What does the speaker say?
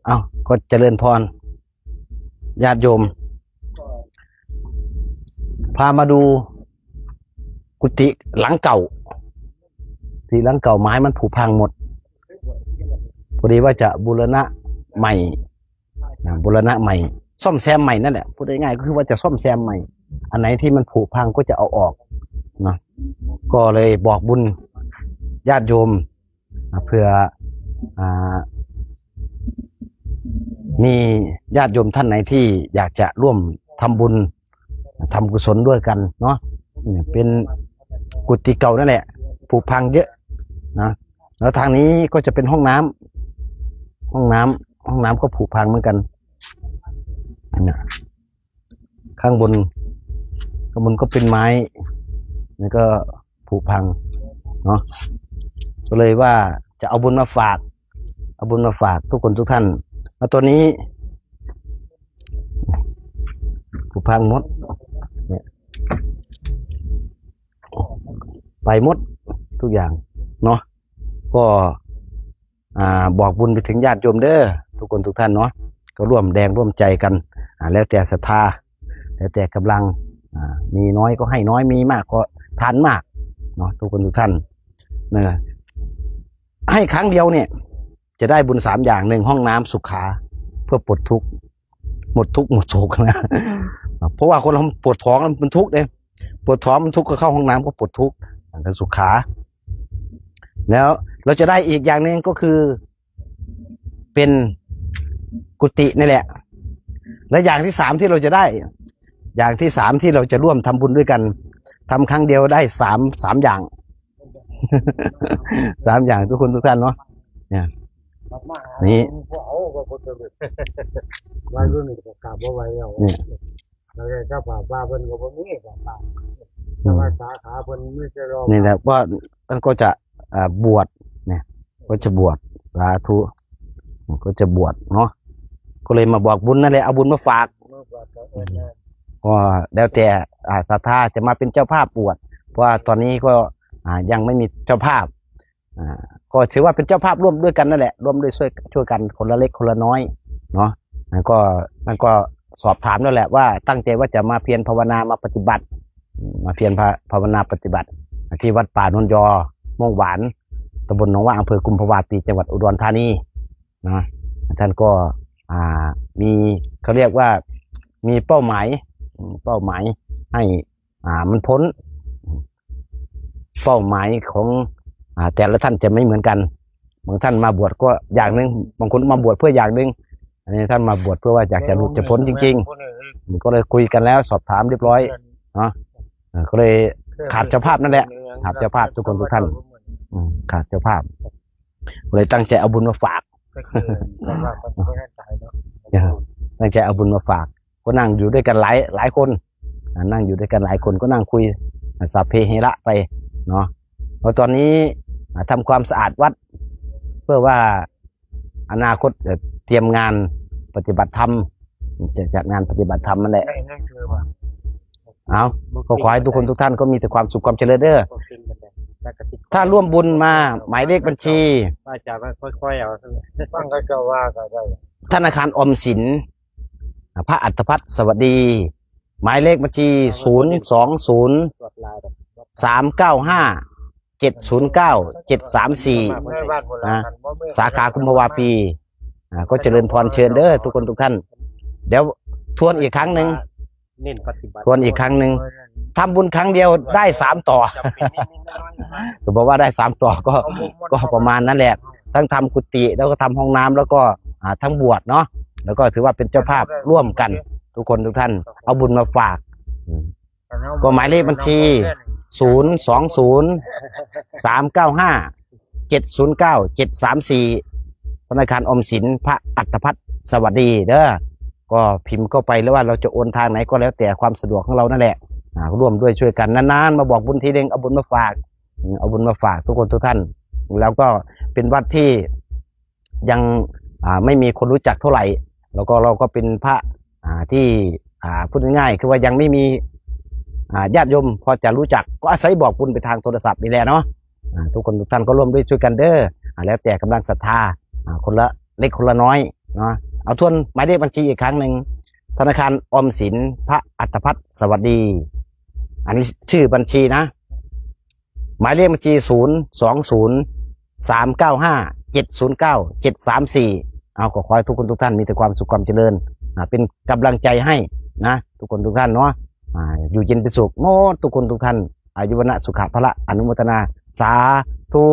เอาก็เจริญพรญาติโยมพามาดูกุฏิหลังเก่าที่หลังเก่าไม้มันผุพังหมดพอดีว่าจะบูรณะใหม่บูรณะใหม่ซ่อมแซมใหม่นั่นแหละพูดง่ายๆก็คือว่าจะซ่อมแซมใหม่อันไหนที่มันผุพังก็จะเอาออกนะก็เลยบอกบุญญาติโยมเพื่อมีญาติโยมท่านไหนที่อยากจะร่วมทำบุญทำกุศลด้วยกันเนาะเป็นกุฏิเก่านั่นแหละผุพังเยอะนะแล้วทางนี้ก็จะเป็นห้องน้ำก็ผุพังเหมือนกันนะข้างบนก็เป็นไม้นี่ก็ผุพังเนาะก็เลยว่าจะเอาบุญมาฝากทุกคนทุกท่านแล้วตัวนี้ผุพังหมดเนี่ยไปหมดทุกอย่างเนาะก็บอกบุญไปถึงญาติโยมเด้อทุกคนทุกท่านเนาะก็ร่วมแรงร่วมใจกันแล้วแต่ศรัทธาแล้วแต่กำลังมีน้อยก็ให้น้อยมีมากก็ทานมากเนาะทุกคนทุกท่านเนี่ยให้ครั้งเดียวเนี่ยจะได้บุญ3อย่าง1ห้องน้ำสุขาเพื่อปลดทุกข์หมดทุกข์หมดโศกนะเพราะว่าคนเราปวดท้องมันทุกข์เลยปวดท้องมันทุกข์ก็เข้าห้องน้ำก็ปวดทุกข์กันสุขาแล้วเราจะได้อีกอย่างหนึ่งก็คือเป็นกุฏินี่แหละและอย่างที่3ที่เราจะได้อย่างที่3ที่เราจะร่วมทำบุญด้วยกันทำครั้งเดียวได้3อย่าง 3อย่างทุกคนทุกท่านเนาะเนี่ยนี่วัยรุ่นก็กราบบ่ไหวแล้วแล้วเจ้าป่าเพิ่นก็บ่มีป่าแต่ว่าสาขาเพิ่นมีแต่รอนี่แหละว่าท่านก็จะบวชเนี่ยก็จะบวชสาธุก็จะบวชเนาะก็เลยมาบอกบุญนั่นแหละเอาบุญมาฝากก็แล้วแต่ศรัทธาจะมาเป็นเจ้าภาพบวชเพราะว่าตอนนี้ก็ยังไม่มีเจ้าภาพก็ถือว่าเป็นเจ้าภาพร่วมด้วยกันนั่นแหละร่วมด้วยช่วยกันคนละเล็กคนละน้อยเนาะนั่นก็สอบถามนั่นแหละว่าตั้งใจว่าจะมาเพียรภาวนามาปฏิบัติมาเพียรภาวนาปฏิบัติที่วัดป่านนยอม่วงหวานตำบลหนองว่าอำเภอกุมภาวะปีจังหวัดอุดรธานีนะท่านก็มีเขาเรียกว่ามีเป้าหมายให้มันพ้นเป้าหมายของแต่ละท่านจะไม่เหมือนกันบางท่านมาบวชก็อย่างหนึ่งบางคนมาบวชเพื่ออย่างหนึ่งอันนี้ท่านมาบวชเพื่อว่าอยากจะหลุดจะพ้นจริงๆก็เลยคุยกันแล้วสอบถามเรียบร้อยเนาะก็เลยขาดเจ้าภาพนั่นแหละขาดเจ้าภาพทุกคนทุกท่านขาดเจ้าภาพเลยตั้งใจเอาบุญมาฝากตั้งใจเอาบุญมาฝากก็นั่งอยู่ด้วยกันหลายคนนั่งอยู่ด้วยกันหลายคนก็นั่งคุยสัพเพเหระไปเนาะเพราะตอนนี้ทำความสะอาดวัดเพื่อว่าอนาคตเตรียมงานปฏิบัติธรรมจะจัดงานปฏิบัติธรรมนั่นแหละเอาขอให้ทุกคนทุกท่านก็มีแต่ความสุขความเจริญเด้อถ้าร่วมบุญมาหมายเลขบัญชีจะค่อยๆเอาฟังก็จะว่าก็ได้ธนาคารออมสินพระอัฏฐพัฒน์สวัสดีหมายเลขบัญชี020-395-709-734สาขากุมภาวะปีก็เจริญพรเชิญเด้อทุกคนทุกท่านเดี๋ยวทวนอีกครั้งหนึ่งทำบุญครั้งเดียวได้3 ต่อก็บอกว่าได้3 ต่อก็ประมาณนั้นแหละทั้งทำกุฏิแล้วก็ทำห้องน้ำแล้วก็ทั้งบวชเนาะแล้วก็ถือว่าเป็นเจ้าภาพร่วมกันทุกคนทุกท่านเอาบุญมาฝากก็หมายเลขบัญชี020-395-709-734ธนาคารออมสินพระอัฏฐพัฒน์สวัสดีเด้อก็พิมพ์เข้าไปแล้วว่าเราจะโอนทางไหนก็แล้วแต่ความสะดวกของเรานั่นแหละร่วมด้วยช่วยกันนานๆมาบอกบุญทีเด้งเอาบุญมาฝากทุกคนทุกท่านแล้วก็เป็นวัดที่ยังไม่มีคนรู้จักเท่าไหร่แล้วก็เราก็เป็นพระที่พูดง่ายๆคือว่ายังไม่มีญาติโยมพอจะรู้จักก็อาศัยบอกบุญไปทางโทรศัพท์นี่แหละเนาะทุกคนทุกท่านก็ร่วมด้วยช่วยกันเด้อแล้วแต่กำลังศรัทธาคนละเล็กคนละน้อย เนาะเอาทวนหมายเลขบัญชีอีกครั้งหนึ่งธนาคารออมสินพระอัตภัทรสวัสดี อันนี้ชื่อบัญชีนะหมายเลขบัญชี020-395-709-734เอาขอให้ทุกคนทุกท่านมีแต่ความสุขความเจริญเป็นกำลังใจให้นะทุกคนทุกท่านเนาะอยู่เย็นเป็นสุขโมทุกคนทุกท่านอายุวนะสุขะพละอนุโมทนาสาธุ